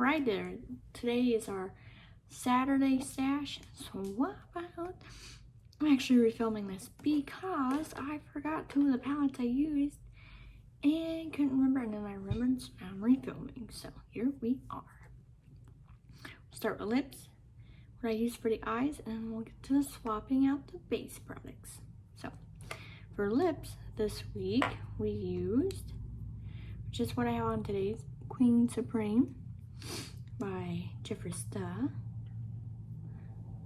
right there. Today is our Saturday stash. So what about... I'm actually refilming this because I forgot 2 of the palettes I used and couldn't remember, and then I remembered, so I'm refilming. So here we are. Start with lips, what I use for the eyes, and then we'll get to swapping out the base products. So for lips this week we used, which is what I have on today's, Queen Supreme by Jeffree Star.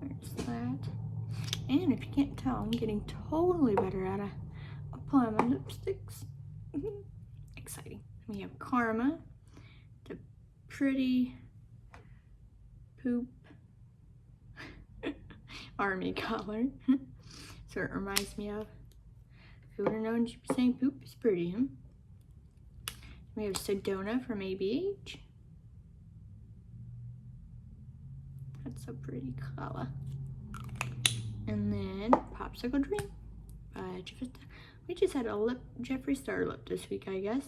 There's that. And if you can't tell, I'm getting totally better at applying my lipsticks. Exciting. We have Karma, the pretty poop army color. So it reminds me of, who would have known she'd be saying poop is pretty, huh? We have Sedona from ABH. That's a pretty color. And then Popsicle Dream by Jeffree Star. We just had a Jeffree Star lip this week, I guess.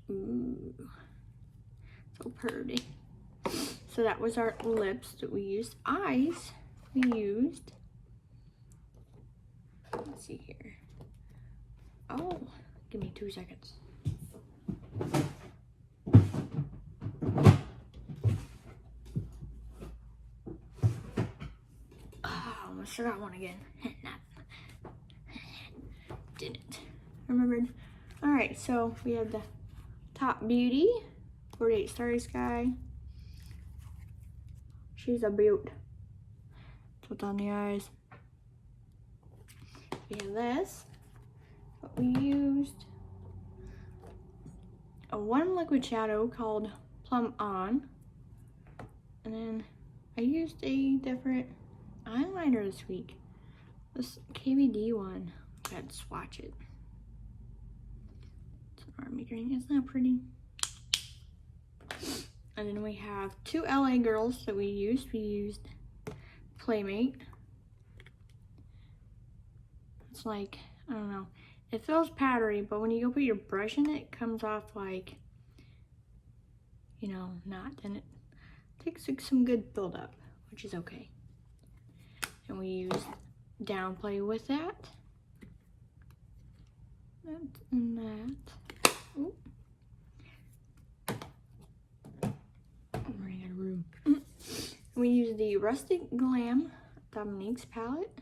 Ooh, so pretty. So that was our lips that we used. Eyes, we used, let's see here. Oh, give me 2 seconds. Oh, almost forgot one again. Didn't. Remembered. Alright, so we had the Top Beauty, 48 Starry Sky. She's a beaut. That's what's on the eyes. We have this. What we used, a one liquid shadow called Plum On. And then I used a different eyeliner this week. This KVD one. I had to swatch it. It's an army green. Isn't that pretty? And then we have 2 LA Girls that we used. We used Playmate. It's like, I don't know. It feels powdery, but when you go put your brush in it, it comes off like, you know, not. And it takes like some good buildup, which is okay. And we used Downplay with that. That and that. Ooh. I'm running out of room. We use the Rustic Glam Dominique's palette.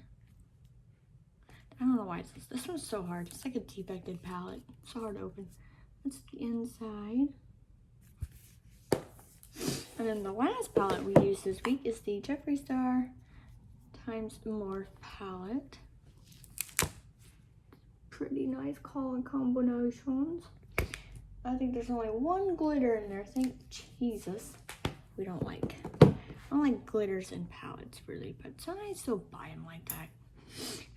I don't know why this one's so hard. It's like a defected palette. It's so hard to open. That's the inside. And then the last palette we used this week is the Jeffree Star Times Morph palette. Pretty nice color combinations. I think there's only 1 glitter in there. Thank Jesus. I don't like glitters in palettes really, but sometimes I still buy them like that.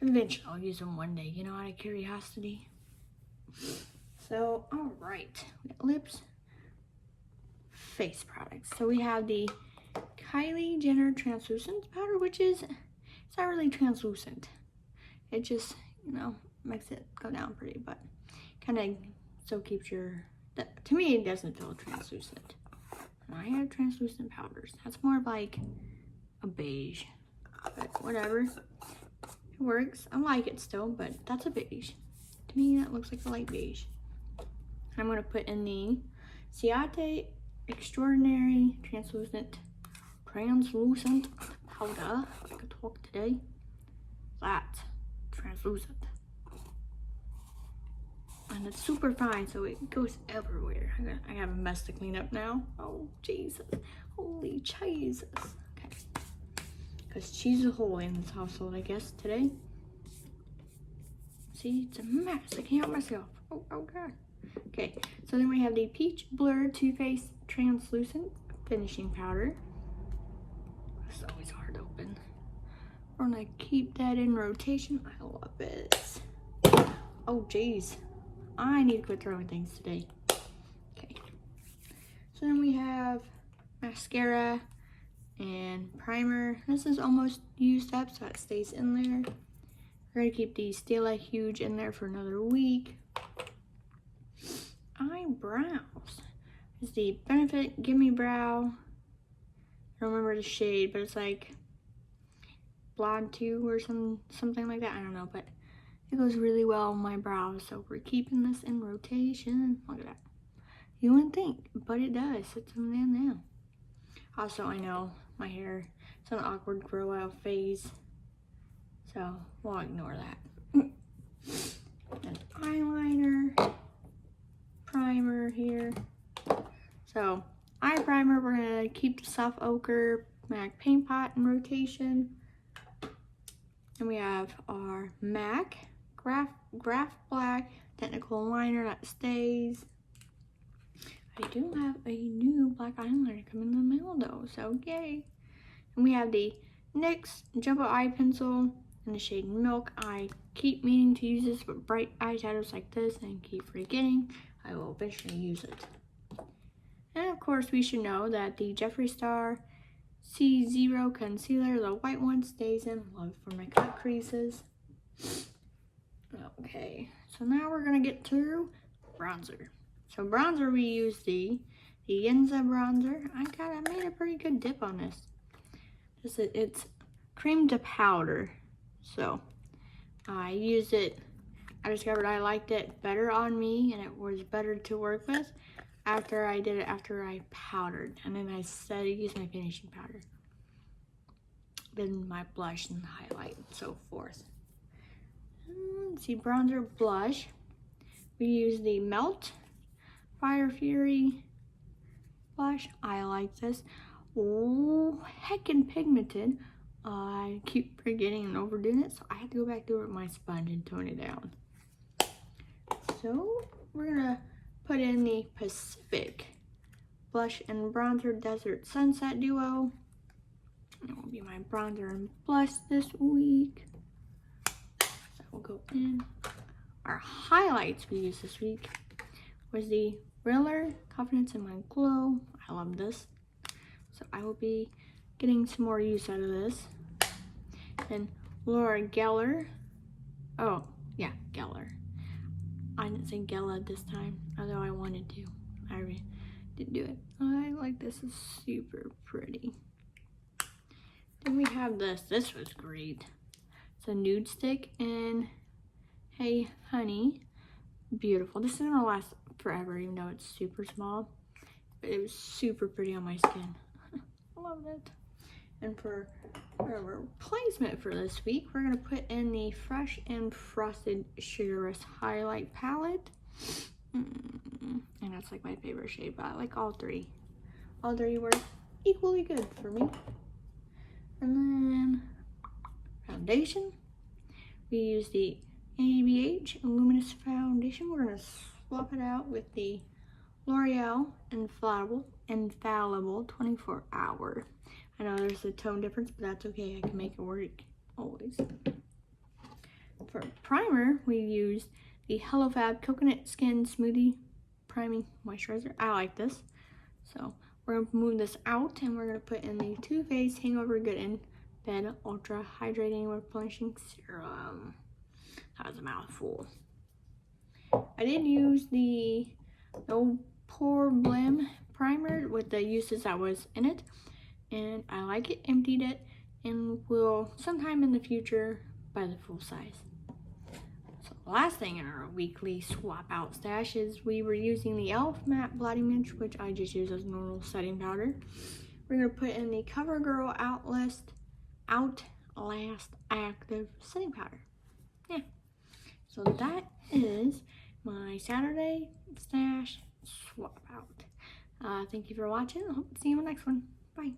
Eventually I'll use them one day, you know, out of curiosity. So, alright. Lips, face products. So we have the Kylie Jenner Translucent Powder, which is, it's not really translucent. It just, you know, makes it go down pretty, but kind of still keeps your, to me it doesn't feel translucent. And I have translucent powders. That's more of like a beige, but whatever. It works. I like it still, but that's a beige. To me, that looks like a light beige. I'm going to put in the Ciate Extraordinary Translucent Powder. I could talk today. That's translucent. And it's super fine, so it goes everywhere. I have a mess to clean up now. Oh, Jesus. Holy Jesus. Okay. Because she's a hole in this household, I guess, today. See, it's a mess. I can't help myself. Oh, God. Okay, so then we have the Peach Blur Too Faced Translucent Finishing Powder. It's always hard to open. We're gonna keep that in rotation. I love it. Oh, jeez. I need to quit throwing things today. Okay. So then we have mascara and primer. This is almost used up, so it stays in there. We're gonna keep the Stila Huge in there for another week. Eyebrows. It's the Benefit Gimme Brow. I don't remember the shade, but it's like Blonde 2 or something like that. I don't know, but it goes really well on my brows. So we're keeping this in rotation. Look at that. You wouldn't think, but it does. It's in now. Also, I know my hair is an awkward grow out phase, so we'll ignore that. An eyeliner, primer here. So, eye primer, we're gonna keep the soft ochre MAC paint pot in rotation. And we have our MAC Graph Black technical liner that stays. I do have a new black eyeliner coming in the mail though, so yay. And we have the NYX Jumbo Eye Pencil in the shade Milk. I keep meaning to use this with bright eyeshadows like this and keep forgetting. I will eventually use it. And of course we should know that the Jeffree Star C0 concealer, the white one, stays in. Love for my cut creases. Okay, so now we're gonna get to bronzer. So bronzer, we use the Yenza bronzer. I made a pretty good dip on this. It's cream to powder. So I used it. I discovered I liked it better on me and it was better to work with after I powdered. And then I started using my finishing powder. Then my blush and highlight and so forth. Let's see, bronzer, blush. We use the Melt Fire Fury blush. I like this. Oh, heckin' pigmented. I keep forgetting and overdoing it, so I have to go back to it with my sponge and tone it down. So we're gonna put in the Pacific Blush and Bronzer Desert Sunset Duo. That will be my bronzer and blush this week. So we'll go in. Our highlights we used this week was the Riller Confidence in My Glow. I love this. So I will be getting some more use out of this. And Laura Geller. Oh, yeah, Geller. I didn't say Gela this time, although I wanted to. I didn't do it. I like this. It's super pretty. Then we have this. This was great. It's a nude stick in Hey Honey. Beautiful. This is gonna last forever, even though it's super small. But it was super pretty on my skin. I love it. And for our replacement for this week, we're gonna put in the Fresh and Frosted Sugar Rush Highlight Palette. And that's like my favorite shade, but I like all three. All three were equally good for me. And then foundation. We use the ABH Luminous Foundation. We're gonna swap it out with the L'Oreal Infallible 24 Hour. I know there's a tone difference, but that's okay. I can make it work always. For primer, we use the Hello Fab Coconut Skin Smoothie Priming Moisturizer. I like this. So we're going to move this out and we're going to put in the Too Faced Hangover Good in Bed Ultra Hydrating Replenishing Serum. That was a mouthful. I did use the No Pore Blem primer with the uses that was in it. And I like it, emptied it, and will sometime in the future buy the full size. So the last thing in our weekly swap out stash is we were using the e.l.f. Matte Blotting Mix, which I just use as normal setting powder. We're going to put in the CoverGirl Outlast Active Setting Powder. Yeah. So that is my Saturday stash swap out. Thank you for watching. I hope to see you in the next one. Bye.